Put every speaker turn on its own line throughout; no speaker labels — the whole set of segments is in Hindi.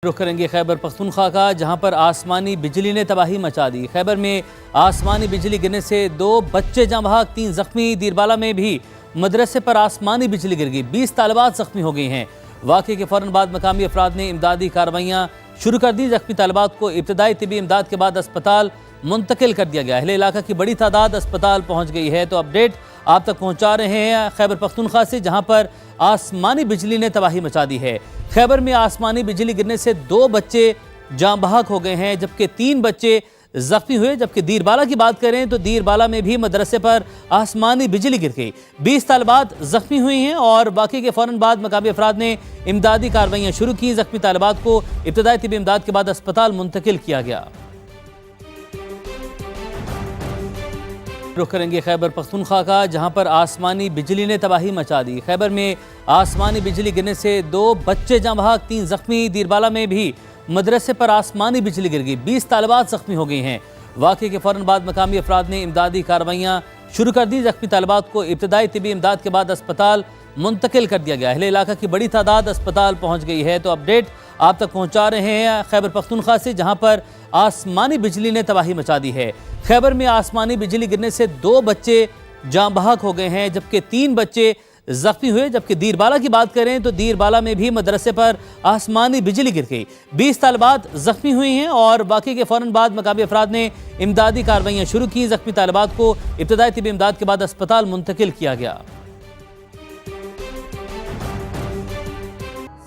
रुख करेंगे खैबर पख्तूनख्वा का, जहां पर आसमानी बिजली ने तबाही मचा दी। खैबर में आसमानी बिजली गिरने से 2 बच्चे जाँ बहक, 3 जख्मी। दीरबाला में भी मदरसे पर आसमानी बिजली गिर गई, 20 तालिबात जख्मी हो गई हैं। वाक़े के फ़ौरन बाद मकामी अफराद ने इमदादी कार्रवाइयाँ शुरू कर दी। जख्मी तालिबात को इब्तदाई तिबी इमदाद के बाद अस्पताल मुंतकिल कर दिया गया। अहले इलाका की बड़ी तादाद अस्पताल पहुँच गई है। तो अपडेट आप तक पहुँचा रहे हैं खैबर पख्तूनख्वा से, जहाँ पर आसमानी बिजली ने तबाही मचा दी है। खैबर में आसमानी बिजली गिरने से 2 बच्चे जाँ बहक हो गए हैं, जबकि 3 बच्चे जख्मी हुए। जबकि दीरबाला की बात करें तो दीरबाला में भी मदरसे पर आसमानी बिजली गिर गई, 20 तालिबात जख्मी हुई हैं। और वाक़े के फ़ौरन बाद मकामी अफराद ने इमदादी कार्रवाइयाँ शुरू की। जख्मी तालिबात को इब्तदाई तिबी इमदाद के बाद अस्पताल मुंतकिल किया गया। रुख करेंगे खैबर पख्तूनख्वा का, जहां पर आसमानी बिजली ने तबाही मचा दी। खैबर में आसमानी बिजली गिरने से 2 बच्चे जाँ बहक, 3 जख्मी। दीरबाला में भी मदरसे पर आसमानी बिजली गिर गई, 20 तालिबात जख्मी हो गई हैं। वाक़े के फ़ौरन बाद मकामी अफराद ने इमदादी कार्रवाइयाँ शुरू कर दी। जख्मी तालिबात को इब्तदाई तिबी इमदाद के बाद अस्पताल मुंतकिल कर दिया गया। अहले इलाका की बड़ी तादाद अस्पताल पहुँच गई है। तो अपडेट आप तक पहुँचा रहे हैं खैबर पख्तूनख्वा से, जहाँ पर आसमानी बिजली ने तबाही मचा दी है। खैबर में आसमानी बिजली गिरने से 2 बच्चे जाँ बहक हो गए हैं, जबकि 3 बच्चे जख्मी हुए। जबकि दीरबाला की बात करें तो दीरबाला में भी मदरसे पर आसमानी बिजली गिर गई, 20 तालिबात जख्मी हुई हैं। और बाकी के फ़ौरन बाद मकामी अफराद ने इमदादी कार्रवाइयाँ शुरू की। जख्मी तालिबात को इब्तदाई तिबी इमदाद के बाद अस्पताल मुंतकिल किया गया।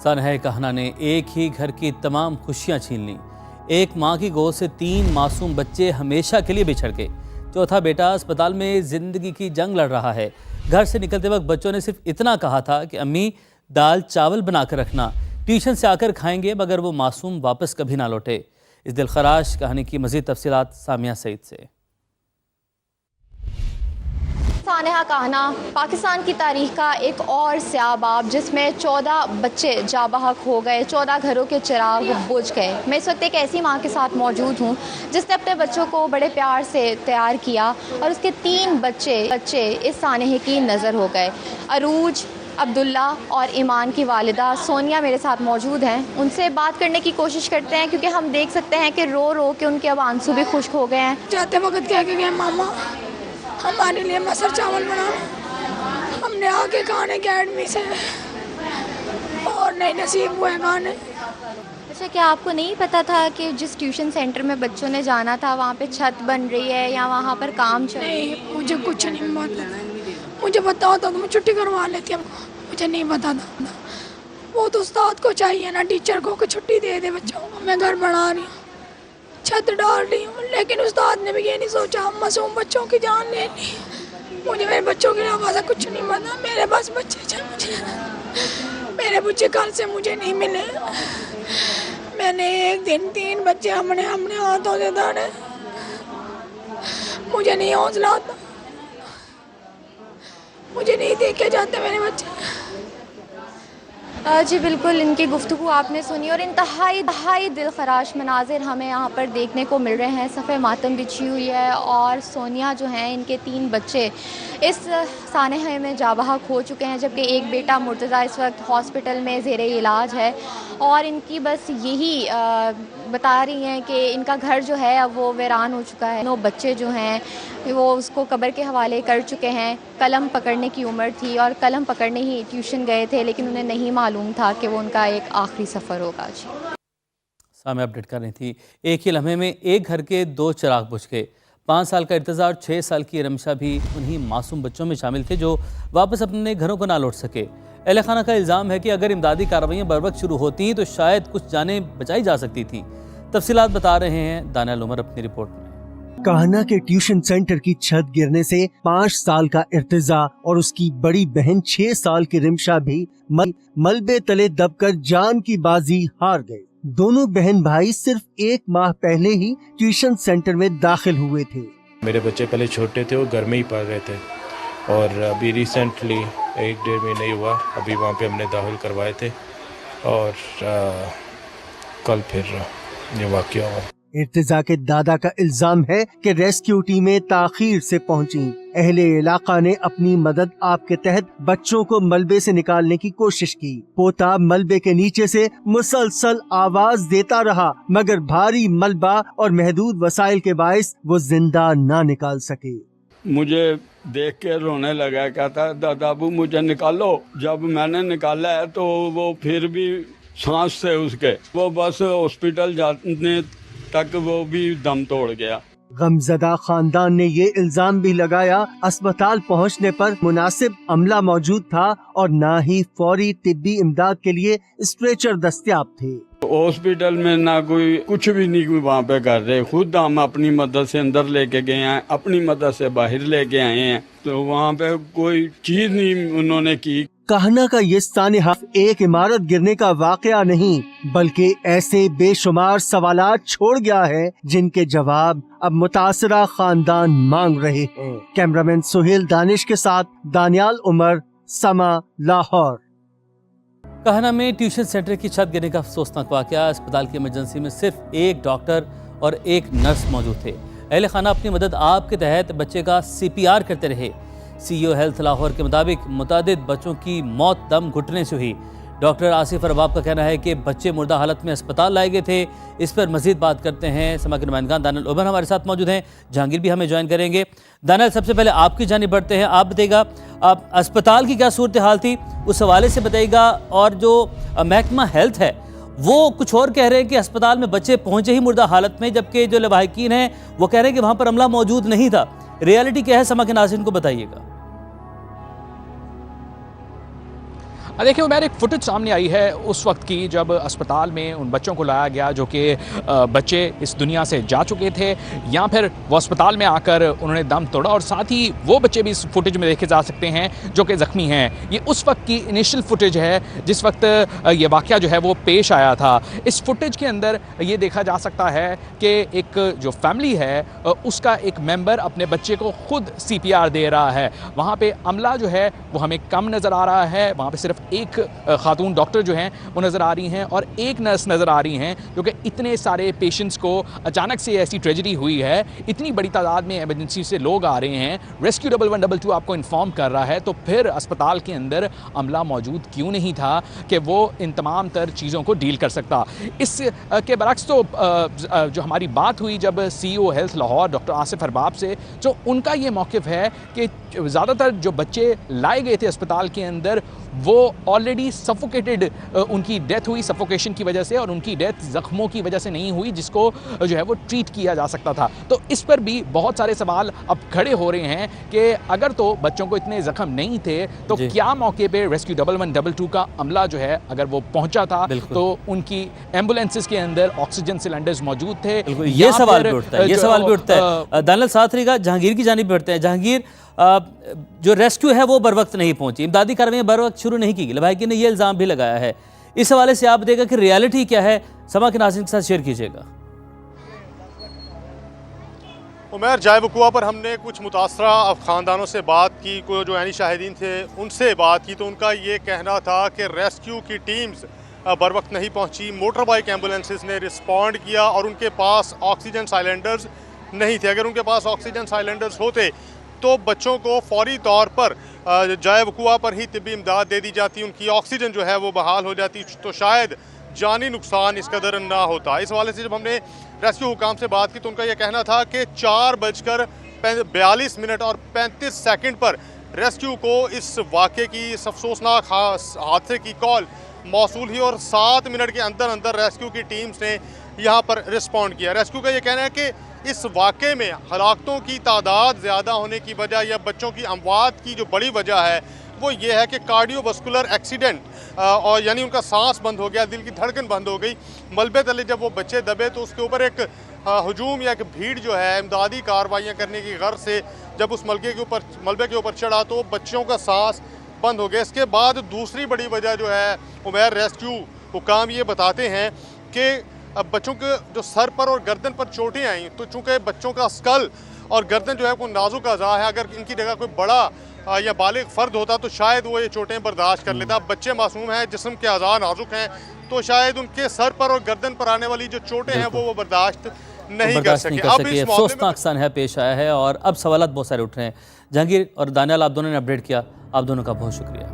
सनह कहना ने एक ही घर की तमाम खुशियाँ छीन लीं। एक माँ की गोद से 3 मासूम बच्चे हमेशा के लिए बिछड़ गए। चौथा बेटा अस्पताल में ज़िंदगी की जंग लड़ रहा है। घर से निकलते वक्त बच्चों ने सिर्फ इतना कहा था कि अम्मी दाल चावल बना कर रखना, ट्यूशन से आकर खाएंगे, मगर वो मासूम वापस कभी ना लौटे। इस दिलखराश कहानी की मज़ीद तफसीलात सामिया सईद से।
सानेहा कहना पाकिस्तान की तारीख का एक और स्याह बाब, जिसमें 14 बच्चे जाँ बहक हो गए, 14 घरों के चिराग बुझ गए। मैं इस वक्त एक ऐसी माँ के साथ मौजूद हूँ जिसने अपने बच्चों को बड़े प्यार से तैयार किया और उसके 3 बच्चे इस सानेहे की नज़र हो गए। अरूज, अब्दुल्ला और ईमान की वालिदा सोनिया मेरे साथ मौजूद हैं। उनसे बात करने की कोशिश करते हैं, क्योंकि हम देख सकते हैं कि रो रो के उनके अब आंसू भी खुश्क हो गए हैं।
जाते वक्त कह के गए मामा हमारे लिए मसर चावल बनाना, हमने आके खाने अकेडमी से और नहीं नसीब हुए खाने।
अच्छा, क्या आपको नहीं पता था कि जिस ट्यूशन सेंटर में बच्चों ने जाना था वहाँ पे छत बन रही है या वहाँ पर काम चल रहा है?
नहीं, मुझे कुछ नहीं पता। मुझे पता होता तो मैं छुट्टी करवा लेती, मुझे नहीं पता था। वो तो उस्ताद को चाहिए ना, टीचर को, छुट्टी दे दे बच्चों को। मैं घर बना रही हूँ, छत डाल रही हूँ, लेकिन उस्ताद ने भी ये नहीं सोचा मासूम बच्चों की जान ले ली। मुझे मेरे बच्चों के अलावा से कुछ नहीं पता। मेरे पास बच्चे मेरे बच्चे कल से मुझे नहीं मिले। मैंने एक दिन 3 बच्चे हमने हाथों से धारे। मुझे नहीं हौसला आता, मुझे नहीं देखे जाते मेरे बच्चे।
जी बिल्कुल, इनकी गुफ्तगू आपने सुनी और इंतहाई दिलखराश मनाजिर हमें यहाँ पर देखने को मिल रहे हैं। सफ़े मातम बिछी हुई है और सोनिया जो हैं, इनके 3 बच्चे इस सानेहे में जाँ बहक हो चुके हैं, जबकि एक बेटा मुर्तज़ा इस वक्त हॉस्पिटल में ज़ेरे इलाज है। और इनकी बस यही बता रही हैं कि इनका घर जो है अब वो वीरान हो चुका है। 9 बच्चे जो हैं वो उसको कब्र के हवाले कर चुके हैं। कलम पकड़ने की उम्र थी और कलम पकड़ने ही ट्यूशन गए थे, लेकिन उन्हें नहीं मालूम था कि वो उनका एक आखिरी सफ़र होगा। जी
सामने अपडेट कर रही थी। एक ही लम्हे में एक घर के 2 चिराग बुझ गए। 5 साल का इर्तज़ा और 6 साल की रमशा भी उन्हीं मासूम बच्चों में शामिल थे जो वापस अपने घरों को ना लौट सके। अहले खाना का इल्ज़ाम है कि अगर इमदादी कार्रवाइयाँ बर वक्त शुरू होती तो शायद कुछ जानें बचाई जा सकती थी। तफसीलात बता रहे हैं दानियाल उमर अपनी रिपोर्ट में।
कहना के ट्यूशन सेंटर की छत गिरने से 5 साल का इर्तिजा और उसकी बड़ी बहन 6 साल की रिमशा भी मलबे तले दबकर जान की बाजी हार गए। दोनों बहन भाई सिर्फ 1 माह पहले ही ट्यूशन सेंटर में दाखिल हुए थे।
मेरे बच्चे पहले छोटे थे, वो घर में ही पढ़ रहे थे और अभी रिसेंटली 1-1.5 महीने हुआ अभी वहाँ पे हमने दाखिल करवाए थे और कल फिर ये वाक़या हुआ।
इर्तिजा के दादा का इल्जाम है कि रेस्क्यू टीमें ताखीर से पहुंची। अहले इलाका ने अपनी मदद आप के तहत बच्चों को मलबे से निकालने की कोशिश की। पोता मलबे के नीचे से मुसलसल आवाज देता रहा, मगर भारी मलबा और महदूद वसाइल के बायस वो जिंदा ना निकाल सके।
मुझे देख के रोने लगा, कहता दादाबू मुझे निकालो। जब मैंने निकाला है तो वो फिर भी सांस थे उसके, वो बस हॉस्पिटल जाने तक वो भी दम तोड़ गया।
गमजदा खानदान ने ये इल्जाम भी लगाया अस्पताल पहुंचने पर मुनासिब अमला मौजूद था और ना ही फौरी तिब्बी इमदाद के लिए स्ट्रेचर दस्तयाब थे।
हॉस्पिटल में ना कोई कुछ भी नहीं वहाँ पे कर रहे, खुद हम अपनी मदद से अंदर लेके गए हैं, अपनी मदद से बाहर लेके आए हैं, तो वहाँ पे कोई चीज नहीं उन्होंने की।
कहना का ये सानिहा एक इमारत गिरने का वाकया नहीं, बल्कि ऐसे बेशुमार सवालात छोड़ गया है जिनके जवाब अब मुतासरा खानदान मांग रहे हैं। कैमरामैन सुहेल दानिश के साथ दानियाल उमर, समा, लाहौर।
कहना में ट्यूशन सेंटर की छत गिरने का अफसोसनाक वाकया। अस्पताल की इमरजेंसी में सिर्फ एक डॉक्टर और एक नर्स मौजूद थे। अहले खाना अपनी मदद आप के तहत बच्चे का CPR करते रहे। CEO हेल्थ लाहौर के मुताबिक मुतादिद बच्चों की मौत दम घुटने से हुई। डॉक्टर आसिफ अरबाब का कहना है कि बच्चे मुर्दा हालत में अस्पताल लाए गए थे। इस पर मजीद बात करते हैं समा के नुमाइंदगान दानियल उमर हमारे साथ मौजूद हैं, जहांगीर भी हमें ज्वाइन करेंगे। दानियल, सबसे पहले आपकी जानिब बढ़ते हैं, आप बताइएगा आप अस्पताल की क्या सूरत हाल थी, उस हवाले से बताइएगा। और जो महकमा हेल्थ है वो कुछ और कह रहे हैं कि अस्पताल में बच्चे पहुंचे ही मुर्दा हालत में, जबकि जो लवाहिकीन हैं वो कह रहे हैं कि वहाँ पर अमला मौजूद नहीं था। रियलिटी क्या है, समा के नाज़रीन को बताइएगा।
देखिए उमर, एक फुटेज सामने आई है उस वक्त की जब अस्पताल में उन बच्चों को लाया गया जो कि बच्चे इस दुनिया से जा चुके थे, या फिर वो अस्पताल में आकर उन्होंने दम तोड़ा, और साथ ही वो बच्चे भी इस फुटेज में देखे जा सकते हैं जो कि ज़ख्मी हैं। ये उस वक्त की इनिशियल फुटेज है जिस वक्त ये वाक़या जो है वो पेश आया था। इस फुटेज के अंदर ये देखा जा सकता है कि एक जो फैमिली है उसका एक मेंबर अपने बच्चे को खुद CPR दे रहा है। वहाँ पे अमला जो है वो हमें कम नज़र आ रहा है, वहाँ पे सिर्फ एक खातून डॉक्टर जो हैं वो नज़र आ रही हैं और एक नर्स नज़र आ रही हैं, क्योंकि इतने सारे पेशेंट्स को अचानक से ऐसी ट्रेजेडी हुई है, इतनी बड़ी तादाद में इमरजेंसी से लोग आ रहे हैं। रेस्क्यू 1122 आपको इन्फॉर्म कर रहा है, तो फिर अस्पताल के अंदर अमला मौजूद क्यों नहीं था कि वो इन तमाम तर चीज़ों को डील कर सकता। इस के बरक्स तो जो हमारी बात हुई जब CEO health Lahore doctor Asif Arbab से, जो उनका ये मौक़िफ़ है कि ज़्यादातर जो बच्चे लाए गए थे अस्पताल के अंदर वो ऑलरेडी सफोकेटेड, उनकी डेथ हुई सफोकेशन की वजह से, और उनकी डेथ ज़ख्मों की वजह से नहीं हुई जिसको जो है वो ट्रीट किया जा सकता था। तो इस पर भी बहुत सारे सवाल अब खड़े हो रहे हैं कि अगर तो बच्चों को इतने ज़ख्म नहीं थे तो क्या मौके पे रेस्क्यू 1122 का अमला जो है अगर वो पहुंचा था तो उनकी एम्बुलेंसेस के अंदर ऑक्सीजन सिलेंडर्स मौजूद थे।
ये सवाल भी उठता है, ये सवाल भी उठता है। दानियल साथ रहेगा, जहांगीर की जानिब बढ़ते हैं। जहांगीर, जो रेस्क्यू है वो बर वक्त नहीं पहुंची, इमदादी कार्रवाई बर वक्त शुरू नहीं की गई, लवाहिकीन ने ये इल्ज़ाम भी लगाया है। इस हवाले से आप देगा कि रियलिटी क्या है, समा के नाज़रीन के साथ शेयर कीजिएगा।
उमर, जाए वक़ुआ पर हमने कुछ मुतासरा ख़ानदानों से बात की, कोई जो यानी शाहिदीन थे उनसे बात की, तो उनका ये कहना था कि रेस्क्यू की टीम्स बर वक्त नहीं पहुंची। मोटर बाइक एम्बुलेंसेस ने रिस्पॉन्ड किया और उनके पास ऑक्सीजन साइलेंडर्स नहीं थे। अगर उनके पास ऑक्सीजन साइलेंडर्स होते तो बच्चों को फौरी तौर पर जाए वक़ुआ पर ही तिब्बी इमदाद दे दी जाती, उनकी ऑक्सीजन जो है वो बहाल हो जाती, तो शायद जानी नुकसान इस कदर ना होता। इस हवाले से जब हमने रेस्क्यू हुकाम से बात की तो उनका यह कहना था कि 4:42 और 35 सेकंड पर रेस्क्यू को इस वाक़े की, इस अफसोसनाक हादसे की कॉल मौसूल हुई और 7 मिनट के अंदर अंदर रेस्क्यू की टीम्स ने यहाँ पर रिस्पॉन्ड किया। रेस्क्यू का ये कहना है कि इस वाक़े में हलाकतों की तादाद ज़्यादा होने की वजह या बच्चों की अमवात की जो बड़ी वजह है वो ये है कि कार्डियोवास्कुलर एक्सीडेंट, और यानी उनका सांस बंद हो गया, दिल की धड़कन बंद हो गई। मलबे तले जब वो बच्चे दबे तो उसके ऊपर एक हजूम या एक भीड़ जो है इमदादी कार्रवाइयाँ करने की गर्ज से जब उस मलबे के ऊपर चढ़ा तो बच्चों का सांस बंद हो गया। इसके बाद दूसरी बड़ी वजह जो है उमर, रेस्क्यू हुकाम ये बताते हैं कि अब बच्चों के जो सर पर और गर्दन पर चोटें आई, तो चूँकि बच्चों का स्कल और गर्दन जो है वो नाजुक अज़ा है, अगर इनकी जगह कोई बड़ा या बालिग फ़र्द होता तो शायद वो ये चोटें बर्दाश्त कर लेता। बच्चे मासूम हैं, जिस्म के अज़ा नाजुक हैं, तो शायद उनके सर पर और गर्दन पर आने वाली जो चोटें हैं वो बर्दाश्त नहीं कर
बर्दाश्त नहीं
सके।
कर
अब
सके।
इस मामले
अफसोसनाक सानहा पेश आया है और अब सवालात बहुत सारे उठ रहे हैं। जहांगीर और दानियाल, आप दोनों ने अपडेट किया, आप दोनों का बहुत शुक्रिया।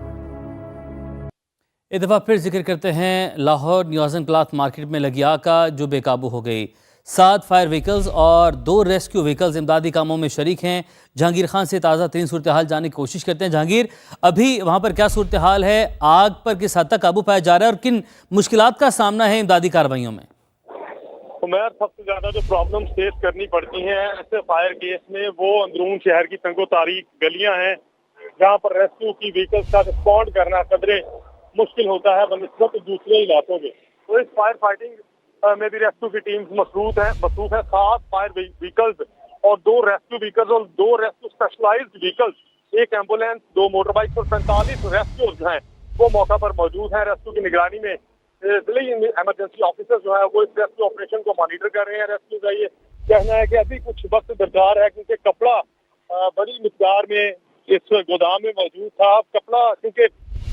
एक दफ़ा फिर जिक्र करते हैं लाहौर न्यूज़न क्लॉथ मार्केट में लगी आग का जो बेकाबू हो गई। 7 फायर व्हीकल्स और 2 रेस्क्यू व्हीकल्स इमदादी कामों में शरीक हैं। जहांगीर खान से ताज़ा तरीन सूरत हाल जानने की कोशिश करते हैं। जहांगीर, अभी वहाँ पर क्या सूरत हाल है? आग पर किस हद तक काबू पाया जा रहा है और किन मुश्किलात का सामना है इमदादी कार्रवाइयों में?
उमर, सबसे ज्यादा जो प्रॉब्लम फेस करनी पड़ती हैं ऐसे फायर केस में वो अंदरून शहर की तंगो तारीख गलियां हैं जहां पर रेस्क्यू की व्हीकल्स का रिस्पॉन्ड करना कदरे मुश्किल होता है बनस्बत दूसरे इलाकों में। तो इस फायर फाइटिंग में भी रेस्क्यू की टीम मसरूफ है। 7 फायर व्हीकल्स और 2 रेस्क्यू व्हीकल्स और 2 rescue specialized vehicles, 1 ambulance, 2 motorbike और 45 रेस्क्यू जो हैं वो मौका पर मौजूद हैं। रेस्क्यू की निगरानी में इमरजेंसी ऑफिसर जो है वो इस रेस्क्यू ऑपरेशन को मॉनिटर कर रहे हैं। रेस्क्यू का ये कहना है कि अभी कुछ वक्त दरकार है क्योंकि कपड़ा बड़ी मिकदार में इस गोदाम में मौजूद था। कपड़ा क्योंकि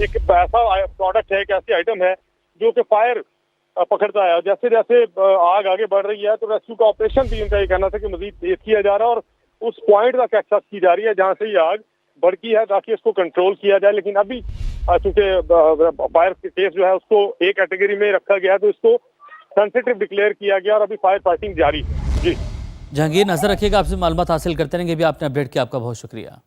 एक ऐसा प्रोडक्ट है, एक ऐसी आइटम है जो कि फायर पकड़ता है। जैसे जैसे आग आगे बढ़ रही है तो रेस्क्यू का ऑपरेशन भी उनका ये कहना था कि मजीद तेज किया जा रहा है और उस पॉइंट तक एक्सेस की जा रही है जहाँ से ये आग भड़की है ताकि इसको कंट्रोल किया जाए। लेकिन अभी चूंकि फायर केस जो है उसको एक कैटेगरी में रखा गया तो इसको सेंसिटिव डिक्लेयर किया गया और अभी फायर फाइटिंग जारी है। जी
जहांगीर, नजर रखिएगा, आपसे मालूमात हासिल करते रहेंगे। भी आपने अपडेट किया, आपका बहुत शुक्रिया।